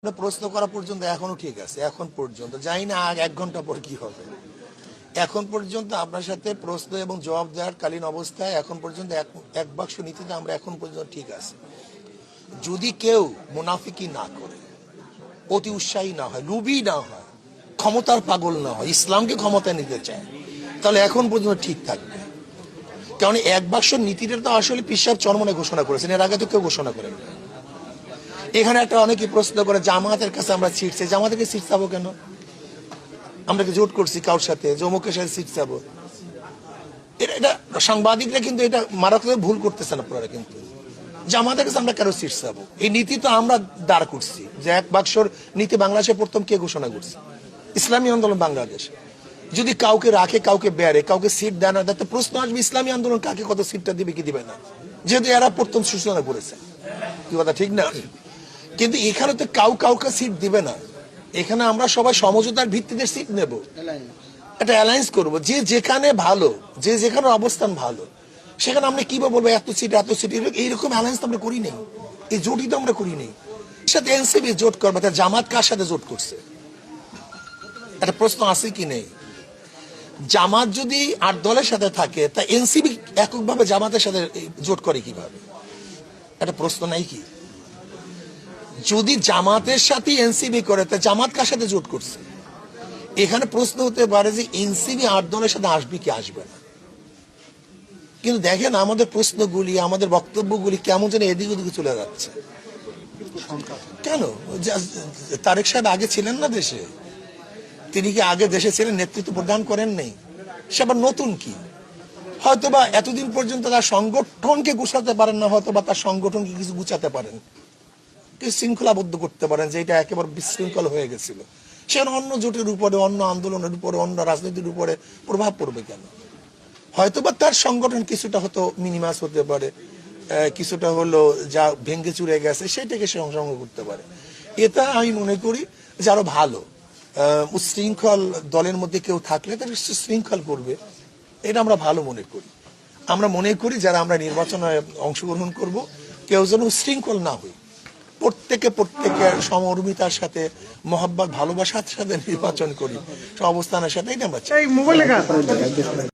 প্রশ্ন করা পর্যন্ত এখনো ঠিক আছে, এখন পর্যন্ত জানি না আগ 1 ঘন্টা পর কি হবে। এখন পর্যন্ত আপনার সাথে প্রশ্ন এবং জবাব দেওয়ার কালীন অবস্থায় এখন পর্যন্ত এক বাক্স নীতিতে আমরা এখন পর্যন্ত ঠিক আছে। যদি কেউ মুনাফিকি না করে, অতি উৎসাহী না হয়, লুবি না হয়, ক্ষমতার পাগল না হয়, ইসলামকে ক্ষমতায় নিতে চায়, তাহলে এখন পর্যন্ত ঠিক থাকবে। কারণ এক বাক্স নীতিটা তো আসলে পীর সাহেব চরমনে ঘোষণা করেছেন, এর আগে তো কেউ ঘোষণা করেন। এখানে একটা অনেকে প্রশ্ন করে জামাতের কাছে আমরা সিট চাই, জামাতেরকে সিট চাবো কেন? আমরা কি জোট করছি কারোর সাথে জমুকের সাথে সিট চাবো? এটা সাংবাদিকরা কিন্তু এটা মারাত্মক ভুল করতেছেন আপনারা। কিন্তু জামাতের কাছে আমরা কেন সিট চাবো? এই নীতি তো আমরা দাঁড় করছি, যে এক বাক্সর নীতি বাংলাদেশে প্রথম কে ঘোষণা করছে? ইসলামী আন্দোলন বাংলাদেশ। যদি কাউকে রাখে, কাউকে বেড়ে, কাউকে সিট দেয় না, তাতে প্রশ্ন আসবে ইসলামী আন্দোলন কাকে কত সিটটা দিবে কি দিবে না, যেহেতু এরা প্রথম সূচনা করেছে। কি কথা ঠিক না? কিন্তু এখানে তো কাউকে সিট দিবে না। এখানে আমরা সবাই সমঝোতার ভিত্তিতে সিট নেব, একটা অ্যালায়েন্স করব, যে যেখানে ভালো, যে যেখানে অবস্থান ভালো, সেখানে আমরা কিভাবে বলবো এত সিট এইরকম অ্যালায়েন্স আমরা করি নেই, এই জোটই তো আমরা করি নেই। সাথে এনসিপি জোট করবে, তা জামাত কার সাথে জোট করছে? একটা প্রশ্ন আছে কি নেই? জামাত যদি 8 দলের সাথে থাকে, তা এনসিপি এককভাবে জামাতের সাথে জোট করে কিভাবে? একটা প্রশ্ন নাই কি? যদি জামাতের সাথে এনসিপি করে, তা জামাত কার সাথে জোট করছে? এখানে প্রশ্ন হতে পারে যে এনসিপি 8 দলের সাথে আসবে কি আসবে না। কিন্তু দেখেন আমাদের প্রশ্নগুলি, আমাদের বক্তব্যগুলি কেমন যেন এদিক ওদিকে চলে যাচ্ছে কেন? তারেক সাহেব আগে ছিলেন না দেশে? তিনি কি আগে দেশে ছিলেন, নেতৃত্ব প্রদান করেন নাই? সে আবার নতুন কি? হয়তোবা এতদিন পর্যন্ত তার সংগঠনকে গুছাতে পারেন না, হয়তোবা তার সংগঠনকে কিছু গুছাতে পারেন, কিছু শৃঙ্খলাবদ্ধ করতে পারেন, যে এটা একেবারে বিশৃঙ্খল হয়ে গেছিল। সেখানে অন্য জোটের উপরে, অন্য আন্দোলনের উপরে, অন্য রাজনীতির উপরে প্রভাব পড়বে কেন? হয়তোবা তার সংগঠন কিছুটা হয়তো মিনিমাস হতে পারে, কিছুটা হলো যা ভেঙ্গে চুরে গেছে সেটাকে সে অংশগ্রহণ করতে পারে। এটা আমি মনে করি যে আরো ভালো উচ্ছৃঙ্খল দলের মধ্যে কেউ থাকলে তাকে শৃঙ্খল করবে, এটা আমরা ভালো মনে করি। আমরা মনে করি যারা আমরা নির্বাচনে অংশগ্রহণ করব, কেউ যেন উচ্ছৃঙ্খল না হই, প্রত্যেকের সমর্মিতার সাথে, মহব্বত ভালোবাসার সাথে নির্বাচন করি, অবস্থানের সাথে, এটা আমরা চাই।